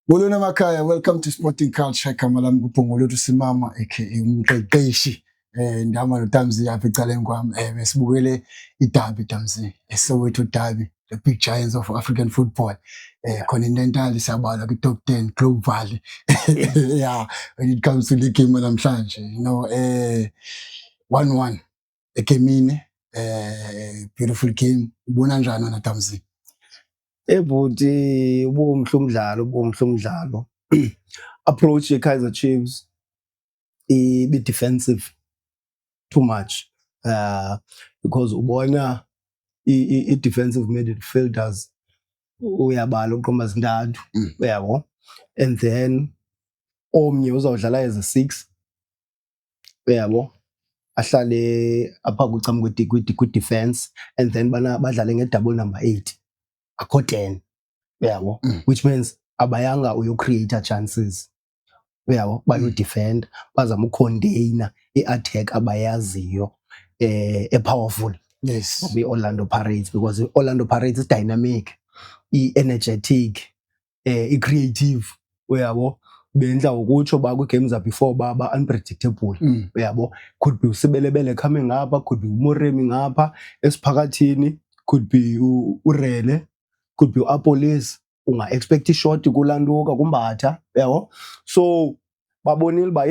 Bolona Makaya, welcome to Sporting Culture. Kamalam Kupongolo to Simama, aka Umqeqeshi. Ndama noTamzi yapha ecaleni kwami besibukele idabi Tamzi, eSoweto derby, the big giants of African football. Continental siyabala top 10 global. Yeah, when it comes to the game namhlanje, 1-1 ekemini, beautiful game. Ubona njani wena Tamzi? Ebhuti ubumhlumdlalo approach Kaizer Chiefs be defensive too much because ubona I defensive midfielders uyabala uqoma zintathu uyabo, and then omnye uzawudlala as a 6 uyabo, ahlale apha kucam kwi defense, and then badlale nge-double number 8 akho 10 uyabo, which means abayanga uyo-create chances uyabo, bayo-defend, bazama ucontainer i-attack abayaziyo powerful. Yes, Orlando Pirates, because Orlando Pirates is dynamic, energetic, creative uyabo, benza ukutsho ba kwi-games before ba unpredictable uyabo. Could be uSibelebele coming ngapha, could be uMoremi ngapha esiphakathini, could be uRele, could be uApolis, unga expect ishot kulanduka kumbatha uyabo. So babonile ba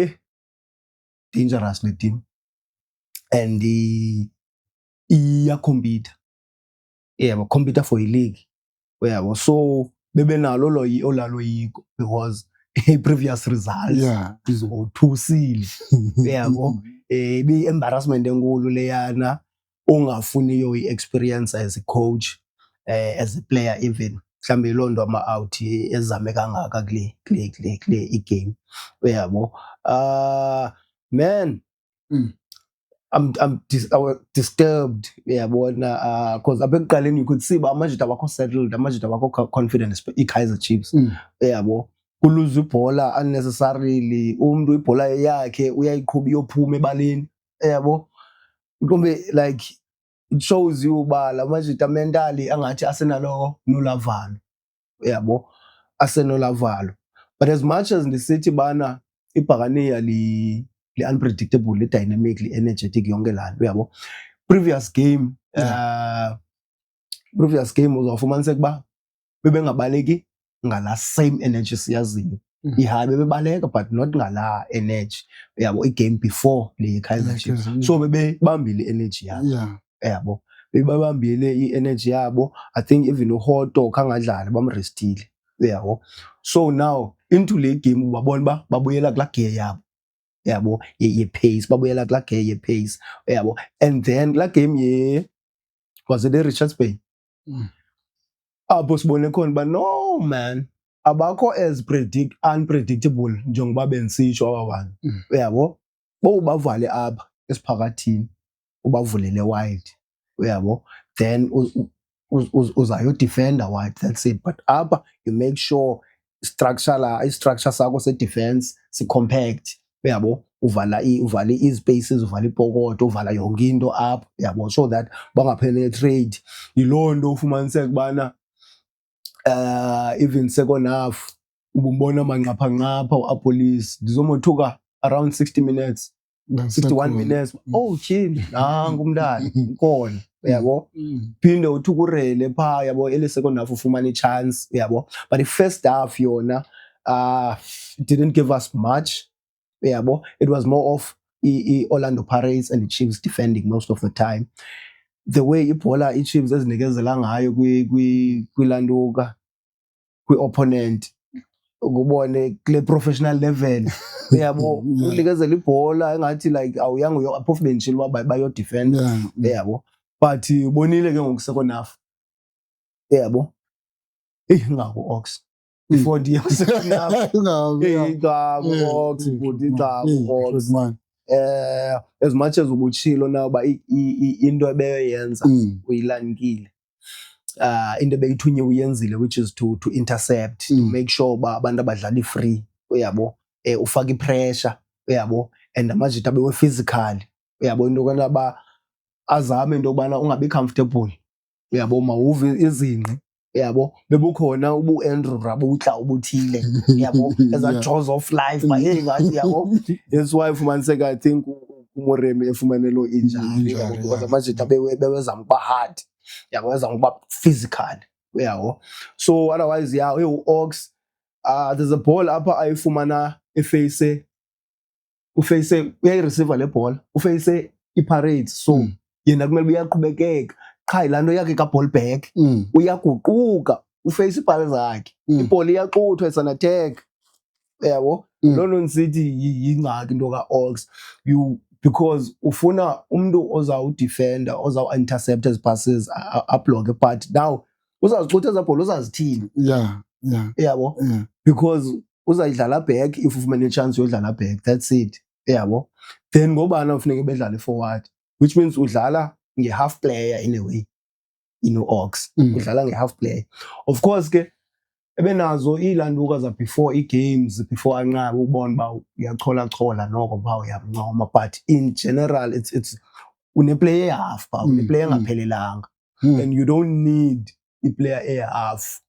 dangerous le team, and iya compete compete for a league uyabo. So bebenalo olaloyiko because previous results izothusile uyabo, be embarrassment enkulu leyana ongafuniyo i-experience as a coach, as a player, even mhlambe londo ama-out ezame kangaka kule i-game uyabo. Man, I'm disturbed uyabona, because apha ekuqaleni you could see ba amajita abakho settled, amajita abakho confident i-Kaizer Chiefs uyabo. Kuluza ibhola unnecessarily, umuntu ibhola yakhe uyayiqhuba iyophuma ebaleni uyabo. Mhlawumbe like it shows you ba la majita mentally angathi asenalo nolavalo uyabo, asenolavalo. But as much as ndisithi bana iBhakaniya li-unpredictable, li-dynamic, li-energetic yonke laa nto uyabo, previous game uzawufumaniseka uba bebengabaleki ngala same energy siyaziyo. Ihayi bebebaleka but not ngala energy uyabo, igame before le Kaizer Chiefs. So bebebambile i-energy yabo uyabo, bebabambile i-energy yabo. I think even uHoto khangadlali bamrestile uyabo. So now into le game ubabona ba babuyela kulaa gear yabo uyabo, ye-pace, babuyela kulaa gear ye-pace uyabo. And then kulaa game was it Richards Bay apho sibone khona uba no man, abakho as unpredictable njengoba bendisitsho aba bantu uyabo. Bowubavale apha esiphakathini ubavulele wide uyabo, then uzayodefenda wide, that's it. But apha you make sure i-structure sakho se-defense si-compact uyabo, uvala i-spaces, uvala ipokoto, uvala yonke into apha uyabo, so that bangapenetrate. Yiloo nto ufumaniseka ubana even second half ubumbona manqaphanqapha uApolis ndizomothuka around 60 minutes 61 minutes. Oh tyhini, nangu umntana ukhona uyabo. Phinde uthuka uRele phaa uyabo, ele second half ufumana i-chance uyabo. But the first half yona didn't give us much uyabo. It was more of Orlando Pirates and the Chiefs defending most of the time. The way ibhola i-Chiefs ezinikezela ngayo kwilanduka kwi-opponent, ukubone kule professional level uyabo, unikezela ibhola engathi like awuyanga uyaphofu benjini uba bayodefend uyabo. But ubonile ke ngoku second half uyabo, ngaku-Ox before ndiye second half ngaku-Ox futhi ngaku-Ox. As much as ubutshilo now ba into ebeyoyenza uyilankile, into ebeyithunywe uyenzile, which is to intercept, to make sure ba abantu abadlala free uyabo, ufaka ipressure uyabo, and amajita bewe physical uyabo, into okana ba azame into yokubana ungabi comfortable uyabo, mawuve izinqe yabo bebukhona ubu-Andrew Rabutla ubuthile yabo eza jaws of life but hey ngathi yabo that's why ufumaniseka I think uMoremi efumane lo injury yabo because amajita bewezama ukuba hard yabo bezama ukuba physical yabo so otherwise yeah u-Ox there's a ball apha ayifumana uface uyayireceiver le ball uface iPirates so yena kumele uyaqhubekeka cha ilanto yakhe ka-ball back uyaguquka uface iPirates zakhe ibhola iyaxuthwa it's an attack yabo loo nto ndisithi yingxaki into ka-Ox because ufuna umuntu ozawudefenda ozawu-intercept ezi passes abloke but now uzazixutha eza bhola uzazithini yabo because uzayidlala back if ufumene chance yodlala back that's it yabo then ngobana ufuneka bedlale forward which means udlala nge-half player in a way Ox udlala nge-half player of course ke ebenazo ilanduka za before games before anqabe ubona ba uyachola noko ba uyancoma but in general it's une-player half ba une-player engaphelelanga and you don't need i-player half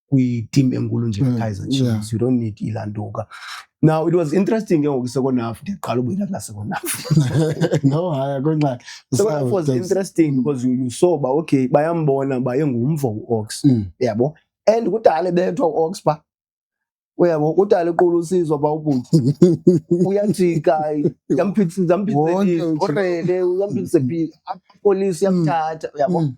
kwi-team enkulu nje Kaizer Chiefs you don't need ilanduka. Now it was interesting ke ngoku second half ndiqala ubuyela kula second half no haya konxa second half was interesting because you saw ba okay bayambona ba engumvo u-Ox yabo and kudala bethwa u-Ox ba uyabo kudala equlu usizwa ba ubuthi uyajika yamphithisa orele uyamphithisa police yamthatha yabo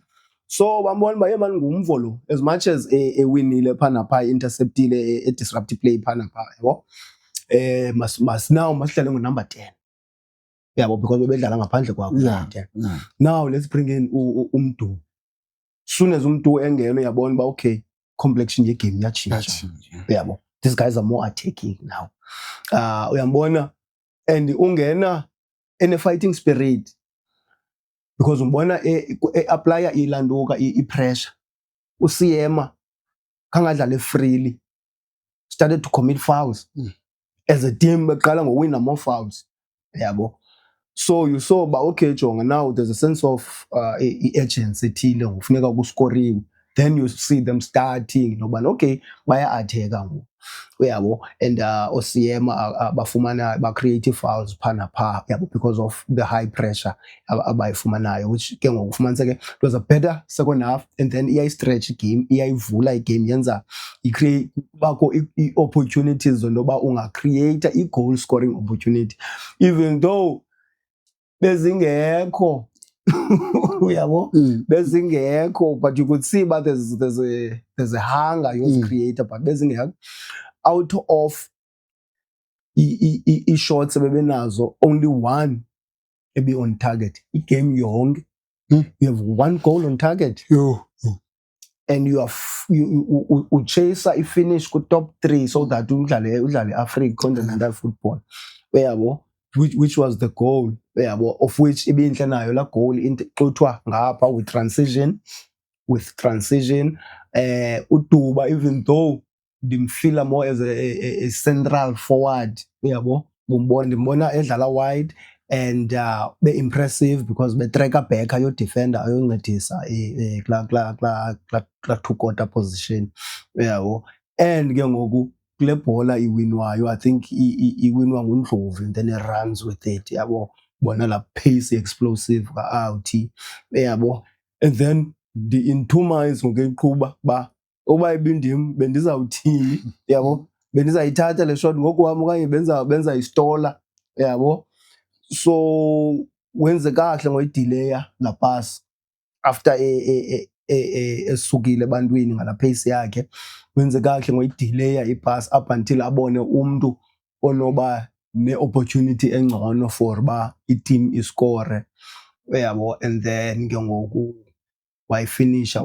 so bambona ba yemani ngumvo lo as much as ewinile phana pha interceptile disrupt play phana pha yabo now masihlale ngo number 10 yabo because bebedlala ngaphandle kwakho 10 now let's bring in umdu soon as umdu engeno yabona ba okay complexion ye game yachinja yabo these guys are more attacking now uyambona and ungena in a fighting spirit because umbona apply ilanduka i-pressure uSiyema kangadlala freely started to commit fouls as a team beqala ngowina more fouls yabo so you saw ba okay jonga now there's a sense of urgency ethile ngokufuneka kuscoriwe then you see them starting noba okay baya attack ngoku uyabo and uSiyema bafumana ba creative fouls phana pha yabo because of the high pressure abayifumanayo which ke ngokufumaniseke it was a better second half and then iyayistretch game iyayivula igame yenza icreate bakho opportunities noba unga create i-goal scoring opportunity even though bezingekho uyabo bezingekho but you could see but there's a hunger you creator but bezingekho out of i-shots bebenazo only one ebi on target igame yonke you have one goal on target and you chase i-finish ku top 3 so that udlale Africa continental football uyabo which was the goal yabo of which ibinhle nayo la goal ixuthwa ngapha with transition uDuba even though ndimfila more as a central forward uyabo ndimbona edlala wide and be impressive because be tracker back ayo defender ayoncedisa kla two quarter position uyabo and ke ngoku kule bhola iwinwayo I think iwinwa nguNdlovu and then it runs with it yabo bona la pace explosive ka-out yabo and then in 2 miles ngokuyiqhuba ba oba ibindim bendizawuthini yabo bendizayithatha le shot ngokuhamba okanye benza istola yabo so wenze kahle ngoyidelaya la pass after esukile ebantwini ngala pace yakhe wenze kahle ngoyidelaya ipass up until abone umuntu onoba ne-opportunity engcono for ba i-team iscore uyabo and then ke ngoku wayifinisha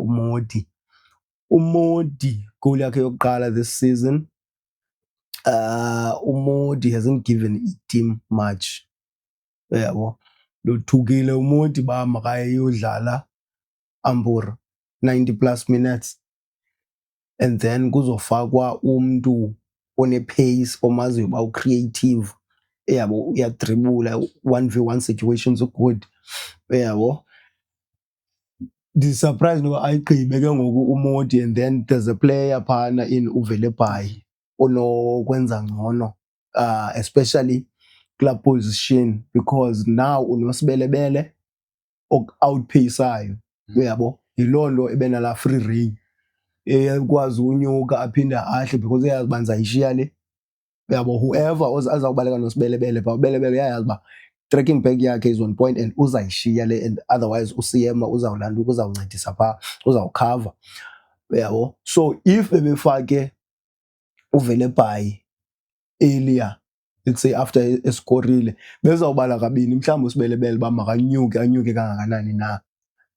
uModi goal yakhe yokuqala this season uModi hasn't given i-team much uyabo lothukile uModi ba makayodlala ambur 90 plus minutes and then kuzofakwa umuntu one-pace omaziyo ba u-creative yabo uyadribula 1v1 situations good yabo Surprise ngoba ayigqibe ke ngoku uModi, and then there's a player phana in uVelebhayi onokwenza ngcono, especially kula position, because now unosibelebele outpaceayo, uyabo, yiloo nto ebenala free reign ekwazi unyuka aphinde ahle, because uyazi uba ndizayishiya le, uyabo. Whoever azawubaleka nosibelebele phaa, ubelebele uyayazi uba tracking back yakhe is on point and uzayishiya le, and otherwise uCM uzawulanduka, uzawuncedisa phaa, uzawukhava, uyabo. So if bebefake uVelebhayi earlier, let's say after eskorile, bezawubala kabini mhlawumbi usibelebele uba makanyuke, anyuke kangakanani na,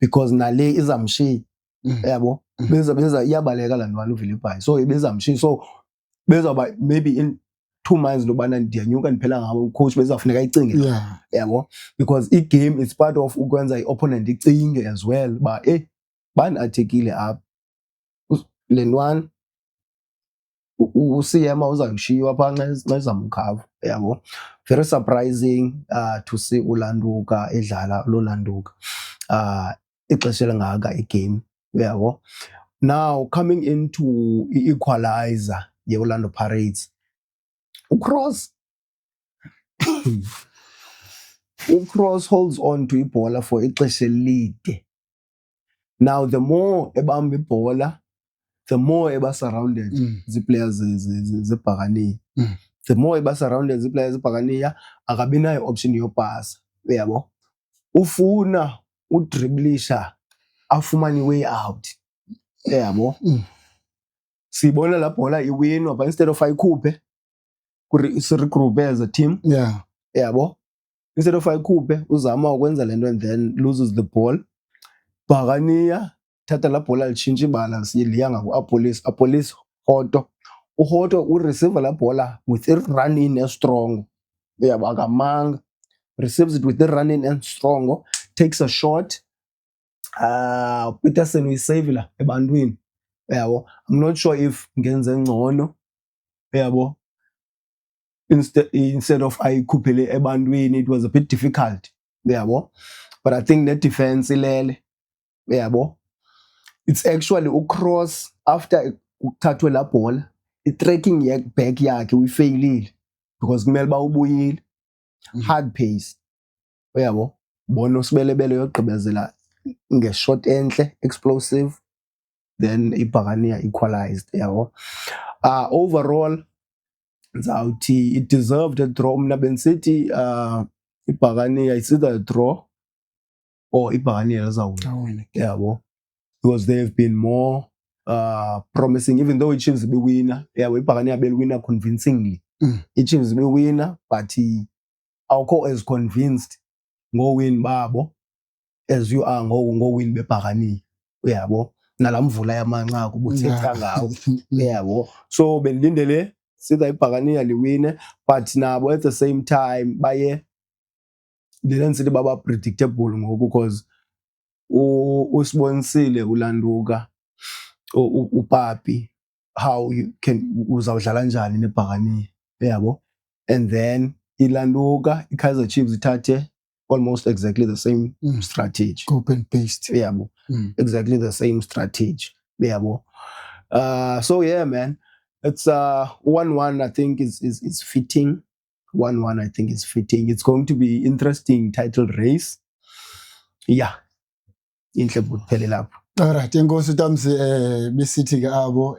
because nale izamshiya, uyabo. Iyabaleka laa ntwana uVelebhayi, so ibezamshiya. So bezawuba maybe in 2 months lobana ndiyanyuka ndiphela ngabo, coach bezawufuneka icinge, yabo, because i-game is part of ukwenza i-opponent icinge as well uba bandi-athekile apha, le ntwana uCM uzawushiywa phaa xa izamkhava, yabo. Very surprising to see uLanduka edlala loLanduka ixesha elingaka igame, uyabo. Now coming into i-equalizer ye-Orlando Pirates, uCross holds on to ibhola for ixesha elide. Now the more ebamba ibhola, the more eba-surrounded zii-players zeBhakaniya. The more eba-surrounded zii-players zeBhakaniya, akabi nayo option yopasa, uyabo. Ufuna udriblisha afumane i-way out, uyabo. Siyibona laa bhola iwinwa, but instead of ayikhuphe siregroupe as a team, yabo, instead of ayikhuphe uzama ukwenza le nto and then loses the ball. Bhakaniya thatha laa bhola litshintsha ibala, liya ngaku-Apolis, Apolis Hoto. UHoto ureceiva laa bhola with i-run in estrong, uyabo, akamanga, receives it with i-run in and strong, takes a shot. Peterson uyiseyivela ebantwini, uyabo. I'm not sure if ngenze ngcono, uyabo, instead of ayikhuphele ebantwini, it was a bit difficult, uyabo. But I think that defense ilele, uyabo. It's actually uCross after ukuthathwe laa bhola, i-tracking back yakhe uyifeyilile, because kumele uba ubuyile, hard pace, uyabo. Bona usibelebele yogqibezela ngeshot entle, explosive, then iBhakaniya equalized, yabo. Overall ndizawuthi it deserved a draw. Mna bendisithi iBhakaniya it's either a draw or iBhakaniya izawuwina, yabo, because they have been more promising, even though iChiefs ibiwina, yabo, iBhakaniya beliwina convincingly. iChiefs ibiwina, but awukho as convinced ngowin babo as you are ngowin beBhakaniya, uyabo. Nalaa mvula yamanqaku ubuthetha ngawo, uyabo. So bendilindele sitha iBhakaniya liwine, but nabo at the same time baye, ndinensithi baba predictable ngoku, because usibonisile uLanduka uPapi how you can uzawudlala njani neBhakaniya, uyabo. And then iLanduka, iKaizer Chiefs ithathe almost exactly the same strategy, copy and paste, uyabo. Exactly the same strategy, uyabo. So yeah, man, it's 1-1. I think is fitting. 1-1 I think is fitting. It's going to be interesting title race. Yeah, inhle kuphele lapho. Alright, enkosi Tamsi, besithi ke abo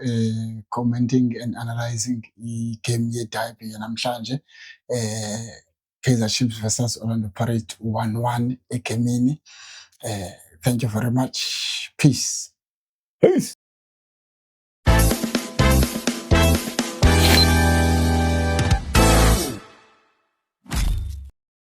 commenting and analyzing i-game ye-derby yanamhlanje, Kaizer Chiefs versus Orlando Pirates 1-1 egemini. Thank you very much. Peace.